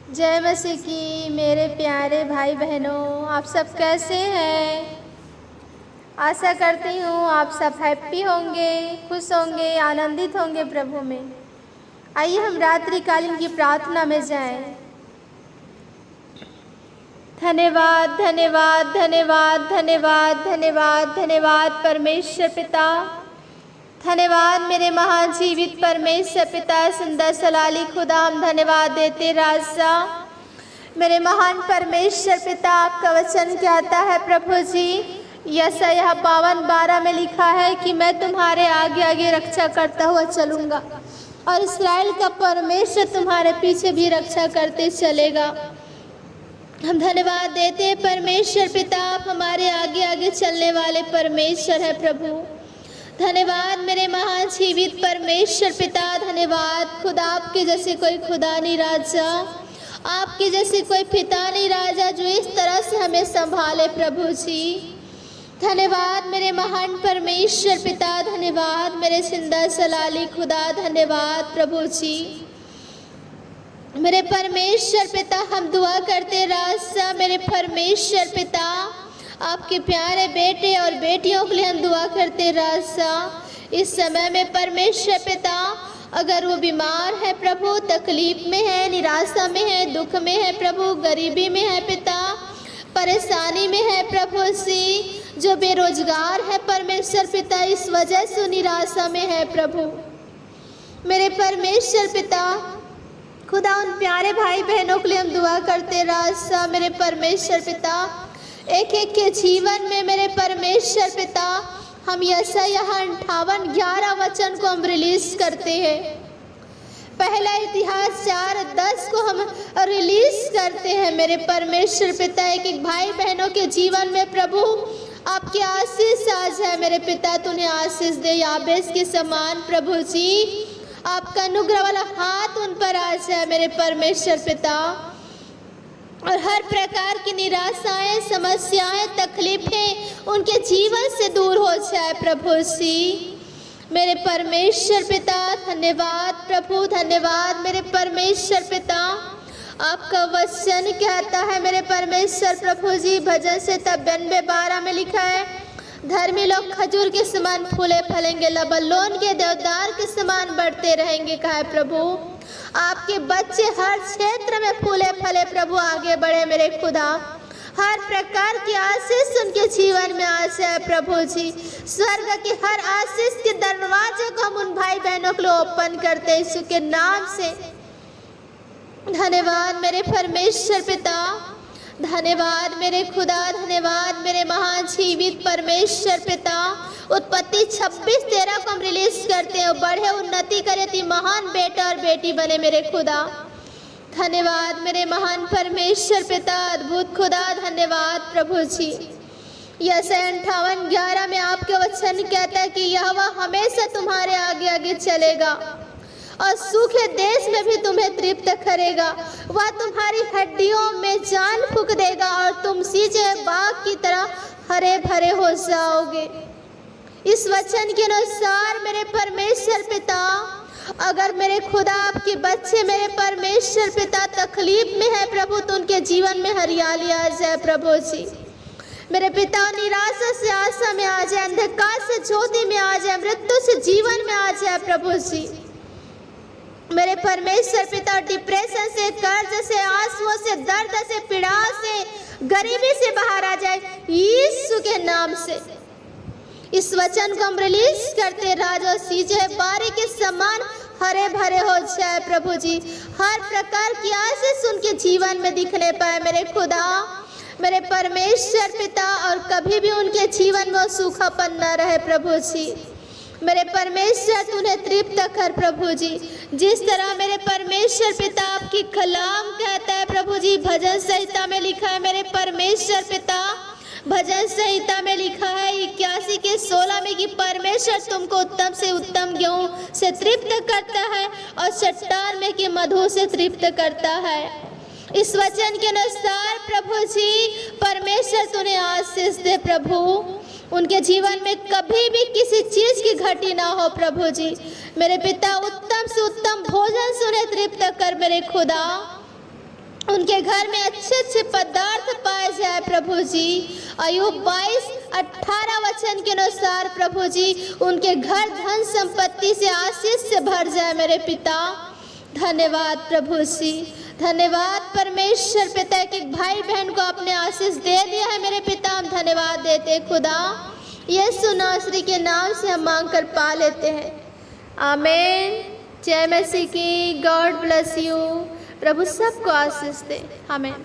जय मसीह की मेरे प्यारे भाई बहनों, आप सब कैसे हैं? आशा करती हूँ आप सब हैप्पी होंगे, खुश होंगे, आनंदित होंगे प्रभु में। आइए हम रात्रिकालीन की प्रार्थना में जाएं। धन्यवाद धन्यवाद धन्यवाद धन्यवाद धन्यवाद धन्यवाद परमेश्वर पिता। धन्यवाद मेरे महान जीवित परमेश्वर पिता, सुंदर सलाली खुदा, हम धन्यवाद देते राजा। मेरे महान परमेश्वर पिता, आपका वचन कहता है प्रभु जी, यशायाह 52:12 में लिखा है कि मैं तुम्हारे आगे आगे रक्षा करता हुआ चलूँगा और इस्राएल का परमेश्वर तुम्हारे पीछे भी रक्षा करते चलेगा। हम धन्यवाद देते हैं परमेश्वर पिता, आप हमारे आगे आगे चलने वाले परमेश्वर है प्रभु। धन्यवाद मेरे महान जीवित परमेश्वर पिता, धन्यवाद खुदा, आपके जैसे कोई खुदा नहीं राजा, आपके जैसे कोई पिता नहीं राजा जो इस तरह से हमें संभाले प्रभु जी। धन्यवाद मेरे महान परमेश्वर पिता, धन्यवाद मेरे जिंदा सलाली खुदा, धन्यवाद प्रभु जी। मेरे परमेश्वर पिता, हम दुआ करते राजा, मेरे परमेश्वर पिता, आपके प्यारे बेटे और बेटियों के लिए हम दुआ करते राजा। इस समय में परमेश्वर पिता, अगर वो बीमार है प्रभु, तकलीफ में है, निराशा में है, दुख में है प्रभु, गरीबी में है पिता, परेशानी में है प्रभु जी, जो बेरोजगार है परमेश्वर पिता, इस वजह से निराशा में है प्रभु। मेरे परमेश्वर पिता खुदा, उन प्यारे भाई बहनों के लिए हम दुआ करते राजा। मेरे परमेश्वर पिता, एक एक के जीवन में मेरे परमेश्वर पिता, हम यशायाह 58:11 वचन को हम रिलीज करते हैं। पहला इतिहास 4:10 को हम रिलीज करते हैं मेरे परमेश्वर पिता। एक एक भाई बहनों के जीवन में प्रभु आपकी आशीष आज है मेरे पिता, तूने आशीष दे याबेस के समान प्रभु जी, आपका अनुग्रह वाला हाथ उन पर आज है मेरे परमेश्वर पिता। और हर प्रकार की निराशाएं, समस्याएं, तकलीफें उनके जीवन से दूर हो जाए प्रभु जी। मेरे परमेश्वर पिता, धन्यवाद प्रभु, धन्यवाद मेरे परमेश्वर पिता। आपका वचन कहता है मेरे परमेश्वर प्रभु जी, भजन से 92:12 में लिखा है, धर्मी लोग खजूर के समान फूले फलेंगे, लबलोन के देवदार के समान बढ़ते रहेंगे। कहा है प्रभु, आपके बच्चे हर क्षेत्र में फूले फले प्रभु, आगे बढ़े मेरे खुदा। हर प्रकार की आशीष उनके जीवन में आज है प्रभु जी। स्वर्ग की हर आशीष के दरवाजे को हम उन भाई बहनों के लिए ओपन करते हैं यीशु के नाम से। धन्यवाद मेरे परमेश्वर पिता, धन्यवाद मेरे खुदा, धन्यवाद मेरे महान जीवित परमेश्वर पिता। उत्पत्ति 26:13 को हम रिलीज करते हैं, बढ़े उन्नति करे ती महान बेटा और बेटी बने मेरे खुदा। धन्यवाद मेरे महान परमेश्वर पिता, अद्भुत खुदा, धन्यवाद प्रभु जी। यशायाह 58:11 में आपके वचन कहता है कि यहोवा हमेशा तुम्हारे आगे आगे चलेगा और सूखे देश में भी तुम्हें तृप्त करेगा। वह तुम्हारी हड्डियों में जान फूंक देगा और तुम सींचे बाग की तरह हरे भरे हो जाओगे। इस वचन के अनुसार मेरे परमेश्वर पिता, अगर मेरे खुदा आपके बच्चे मेरे परमेश्वर पिता तकलीफ में है प्रभु, तो उनके जीवन में हरियाली आ जाए प्रभु जी। मेरे पिता, निराशा से आशा में आ जाए, अंधकार से ज्योति में आ जाए, मृत्यु से जीवन में आ जाए प्रभु जी। मेरे परमेश्वर पिता, डिप्रेशन से, कर्ज से, आंसुओं से, दर्द से, पीड़ा से, गरीबी से बाहर आ जाए यीशु के नाम से। इस वचन को हम रिलीज करते राजा, सींचे बारी के समान हरे भरे हो जाए प्रभु जी। हर प्रकार की आशीष उनके जीवन में दिखने पाए मेरे खुदा, मेरे परमेश्वर पिता, और कभी भी उनके जीवन में सूखापन न रहे प्रभु जी। मेरे परमेश्वर, तूने तृप्त कर प्रभु जी, जिस तरह मेरे परमेश्वर पिता आपकी कलाम कहता है प्रभु जी। भजन संहिता में लिखा है मेरे परमेश्वर पिता, भजन संहिता में लिखा है 81:16 में कि परमेश्वर तुमको उत्तम से उत्तम गेहूं से तृप्त करता है और चट्टान में कि मधु से तृप्त करता है। इस वचन के अनुसार प्रभु जी, परमेश्वर तूने आशीष दे प्रभु, उनके जीवन में कभी भी किसी चीज की घटी ना हो प्रभु जी। मेरे पिता, उत्तम से उत्तम भोजन से उन्हें तृप्त कर मेरे खुदा। उनके घर में अच्छे अच्छे पदार्थ पाए जाए प्रभु जी। अय्यूब 22:18 वचन के अनुसार प्रभु जी उनके घर धन संपत्ति से आशीष से भर जाए मेरे पिता। धन्यवाद प्रभु जी, धन्यवाद परमेश्वर पिता के भाई बहन को अपने आशीष दे दिया है मेरे पिता। हम धन्यवाद देते खुदा, यीशु नासरी के नाम से हम मांग कर पा लेते हैं, आमीन। जय मसीह की। God bless you. प्रभु सबको आशीष दे, आमीन।